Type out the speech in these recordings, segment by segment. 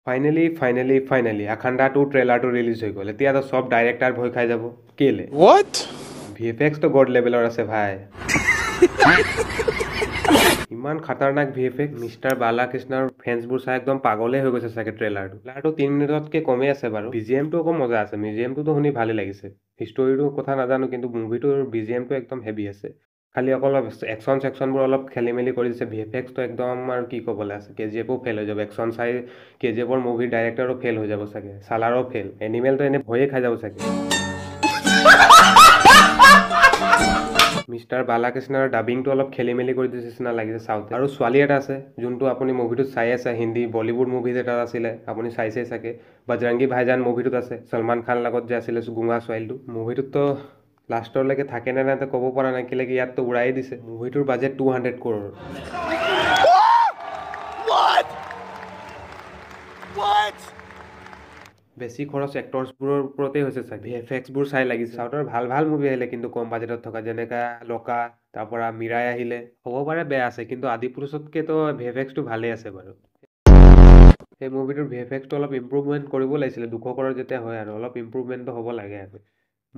Finally আখাণ্ডা 2 ট্ৰেইলাৰটো release হৈ গ'ল। এতিয়া তো সব ডাইৰেক্টৰ ভয় খাই যাব। কেলে? What? ভিএফএক্স তো গড লেভেলৰ আছে ভাই। ইমান খাতাৰনাক ভিএফএক্স। মিষ্টাৰ বালাকৃষ্ণৰ ফেন্সবোৰ চাই একদম পাগলে হৈ গৈছে চাগে ট্ৰেইলাৰটো। ট্ৰেইলাৰটো 3 মিনিটতকৈ কমেই আছে বাৰু। বিজিএমটো আকৌ মজা আছে। বিজিএমটোতো শুনি ভালেই লাগিছে। হিষ্টৰীটোৰ কথা নাজানো, কিন্তু মুভিটোৰ বিজিএমটো একদম হেভি আছে। খালি অকল একশ্যন ছেকশ্যনবোৰ অলপ খেলি মেলি কৰি দিছে। ভিএফএক্সটো একদম আৰু কি ক'বলৈ আছে। কেজিএফো ফেইল হৈ যাব। একশ্যন চাই কেজিএফৰ মুভিৰ ডাইৰেক্টৰো ফেইল হৈ যাব চাগে। চালাৰো ফেইল। এনিমেলটো এনে ভয়ে খাই যাব চাগে। মিষ্টাৰ বালাকৃষ্ণৰ ডাবিংটো অলপ খেলি মেলি কৰি দিছে নিচিনা লাগিছে চাউথ। আৰু ছোৱালী এটা আছে যোনটো আপুনি মুভিটোত চাই আছে। হিন্দী বলিউড মুভিজ এটা আছিলে, আপুনি চাইছেই চাগে। বজৰংগী ভাইজান মুভিটোত আছে, সলমান খান লগত যে আছিলে গুঙা ছোৱালীটো। মুভিটোততো লাষ্টৰলৈকে থাকে নে নাই ক'ব পৰা নাই, কেলেকি ইয়াততো উৰাই দিছে। মুভিটোৰ বাজেট 200 crore। বেছি খৰচ এক্টৰ্ছবোৰৰ ওপৰতেই হৈছে চাগে। ভিএফএক্সবোৰ চাই লাগিছে। চাউথৰ ভাল মুভি আহিলে কিন্তু কম বাজেটত থকা, যেনেকা লকা, তাৰপৰা মিৰাই আহিলে। হ'ব পাৰে বেয়া আছে, কিন্তু আদিপুৰুষতকেতো ভিএফএক্সটো ভালেই আছে বাৰু। এই মুভিটোৰ ভিএফএক্সটো অলপ ইম্প্ৰুভমেণ্ট কৰিব লাগিছিলে। 200 crore যেতিয়া হয় আৰু অলপ ইম্প্ৰুভমেণ্টটো হ'ব লাগে আৰু।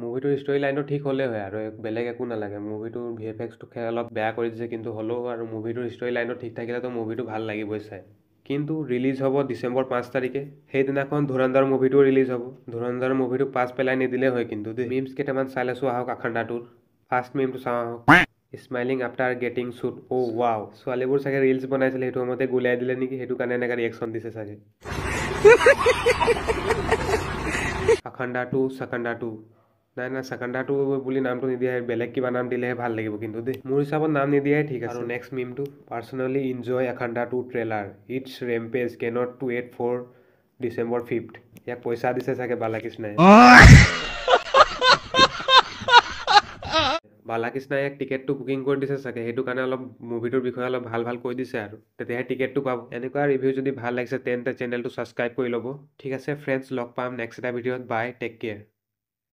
মুভিটোৰ ষ্টৰি লাইনটো ঠিক হ'লেই হয় আৰু বেলেগ একো নালাগে। মুভিটোৰ ভিএফএক্সটো অলপ বেয়া কৰি দিছে, কিন্তু হ'লেও আৰু মুভিটোৰ ষ্টৰি লাইনটো ঠিক থাকিলেতো মুভিটো ভাল লাগিবই চাই। কিন্তু ৰিলিজ হ'ব ডিচেম্বৰ 5 তাৰিখে। সেইদিনাখন ধুৰন্ধৰ মুভিটো ৰিলিজ হ'ব। ধুৰন্ধৰ মুভিটো পাছ পেলাই নিদিলে হয় কিন্তু দেই। মিমছ কেইটামান চাই লৈছোঁ আহক আখাণ্ডাটোৰ। ফাৰ্ষ্ট মিমটো চাওঁ আহক। Smiling after getting shoot. Oh' wow. ছোৱালীবোৰ চাগে ৰিলছ বনাইছিলে, সেইটো সময়তে গুলিয়াই দিলে নেকি, সেইটো কাৰণে এনেকৈ ৰিয়েকশ্যন দিছে চাগে। আখাণ্ডা 2 চাকাণ্ডা 2। নাই চাকাণ্ডা 2 বুলি নামটো নিদিয়াই বেলেগ কিবা নাম দিলেহে ভাল লাগিব কিন্তু দেই। মোৰ হিচাপত নাম নিদিয়াই ঠিক আছে। আৰু নেক্সট মিমটো, personally enjoy Akhanda 2 trailer. It's rampage can't to wait for December 5th। ইয়াক পইচা দিছে চাগে বালাকৃষ্ণাই। বালাকৃষ্ণাই ইয়াক টিকেটটো বুকিং কৰি দিছে চাগে, সেইটো কাৰণে অলপ মুভিটোৰ বিষয়ে অলপ ভাল কৈ দিছে আৰু তেতিয়াহে টিকেটটো পাব। এনেকুৱা ৰিভিউ যদি ভাল লাগিছে তেন্তে চেনেলটো ছাবস্ক্ৰাইব কৰি ল'ব। ঠিক আছে ফ্ৰেণ্ডছ, লগ পাম নেক্সট এটা ভিডিঅ'ত। বাই, টেক কেয়াৰ।